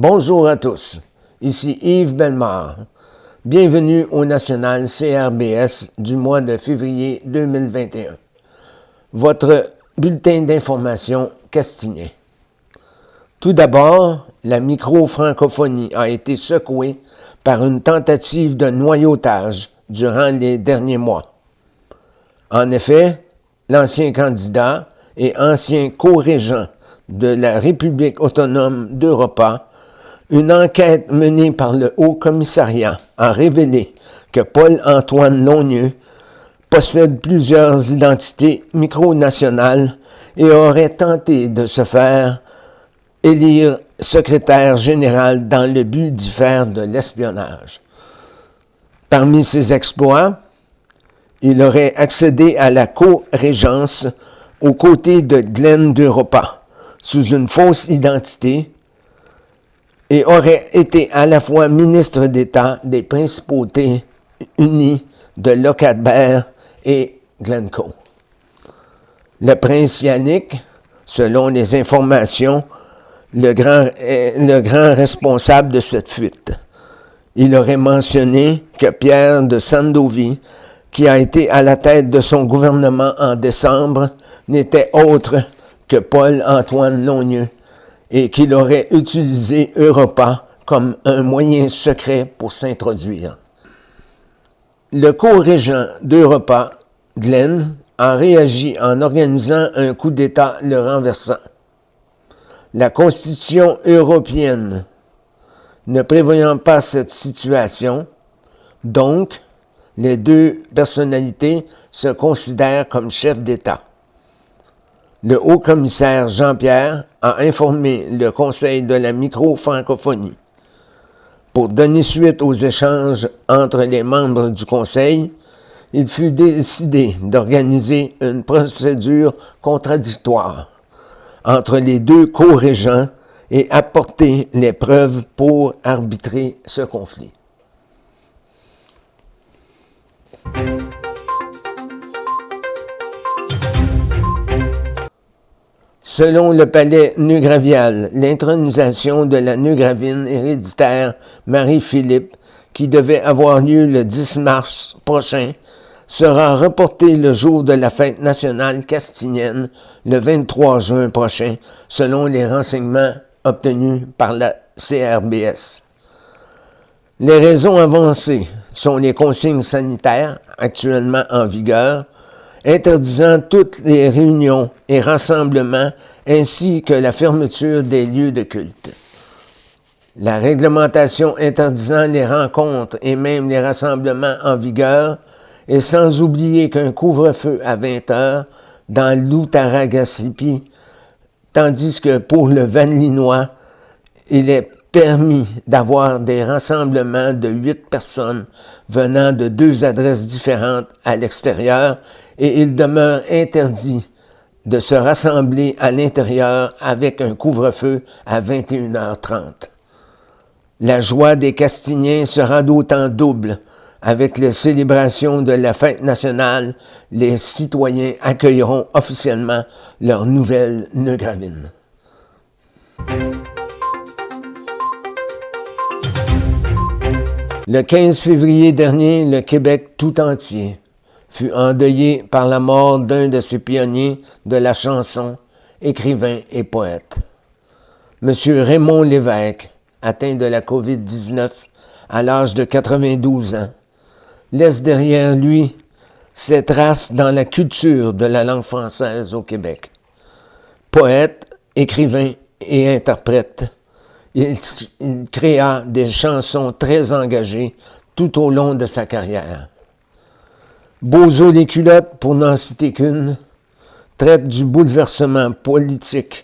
Bonjour à tous, ici Yves Bellemare. Bienvenue au National CRBS du mois de février 2021. Votre bulletin d'information castinais. Tout d'abord, la micro-francophonie a été secouée par une tentative de noyautage durant les derniers mois. En effet, l'ancien candidat et ancien co-régent de la République autonome d'Europa, une enquête menée par le Haut Commissariat a révélé que Paul-Antoine Longueux possède plusieurs identités micronationales et aurait tenté de se faire élire secrétaire général dans le but d'y faire de l'espionnage. Parmi ses exploits, il aurait accédé à la co-régence aux côtés de Glenn d'Europa sous une fausse identité et aurait été à la fois ministre d'État des Principautés unies de Locadbert et Glencoe. Le prince Yannick, selon les informations, le grand responsable de cette fuite. Il aurait mentionné que Pierre de Sandovi, qui a été à la tête de son gouvernement en décembre, n'était autre que Paul-Antoine Longueux et qu'il aurait utilisé Europa comme un moyen secret pour s'introduire. Le co-régent d'Europa, Glenn, a réagi en organisant un coup d'État le renversant. La Constitution européenne ne prévoyant pas cette situation, donc, les deux personnalités se considèrent comme chefs d'État. Le haut-commissaire Jean-Pierre a informé le Conseil de la micro-francophonie. Pour donner suite aux échanges entre les membres du Conseil, il fut décidé d'organiser une procédure contradictoire entre les deux co-régents et apporter les preuves pour arbitrer ce conflit. Selon le palais neugravial, l'intronisation de la neugravine héréditaire Marie-Philippe, qui devait avoir lieu le 10 mars prochain, sera reportée le jour de la fête nationale castilienne, le 23 juin prochain, selon les renseignements obtenus par la CRBS. Les raisons avancées sont les consignes sanitaires actuellement en vigueur, interdisant toutes les réunions et rassemblements ainsi que la fermeture des lieux de culte. La réglementation interdisant les rencontres et même les rassemblements en vigueur, et sans oublier qu'un couvre-feu à 20 heures dans l'Outaouagasipi, tandis que pour le Vanlinois, il est permis d'avoir des rassemblements de 8 personnes venant de 2 adresses différentes à l'extérieur, et il demeure interdit de se rassembler à l'intérieur avec un couvre-feu à 21h30. La joie des Castiliens sera d'autant double. Avec les célébrations de la fête nationale, les citoyens accueilleront officiellement leur nouvelle neugravine. Le 15 février dernier, le Québec tout entier fut endeuillé par la mort d'un de ses pionniers de la chanson, écrivain et poète. M. Raymond Lévesque, atteint de la COVID-19 à l'âge de 92 ans, laisse derrière lui ses traces dans la culture de la langue française au Québec. Poète, écrivain et interprète, il créa des chansons très engagées tout au long de sa carrière. Bozo les culottes, pour n'en citer qu'une, traite du bouleversement politique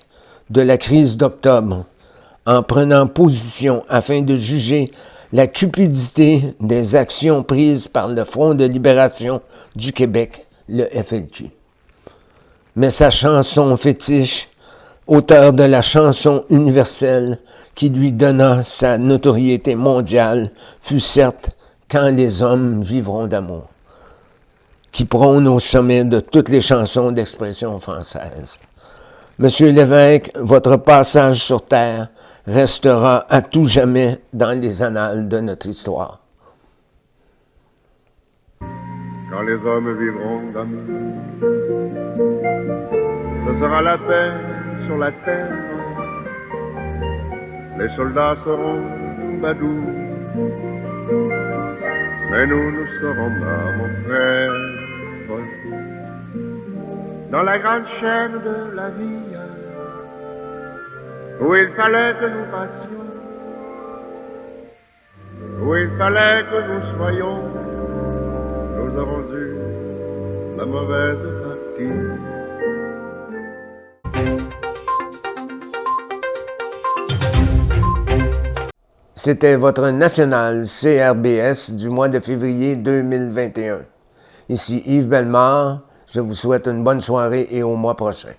de la crise d'octobre en prenant position afin de juger la cupidité des actions prises par le Front de libération du Québec, le FLQ. Mais sa chanson fétiche, auteur de la chanson universelle qui lui donna sa notoriété mondiale, fut certes « Quand les hommes vivront d'amour », qui prône au sommet de toutes les chansons d'expression française. Monsieur Lévesque, votre passage sur Terre restera à tout jamais dans les annales de notre histoire. Quand les hommes vivront d'amour, ce sera la paix sur la terre. Les soldats seront badous, mais nous serons là, mon frère, dans la grande chaîne de la vie, où il fallait que nous passions, où il fallait que nous soyons. Nous avons eu la mauvaise partie. C'était votre national CRBS du mois de février 2021. Ici Yves Bellemare, je vous souhaite une bonne soirée et au mois prochain.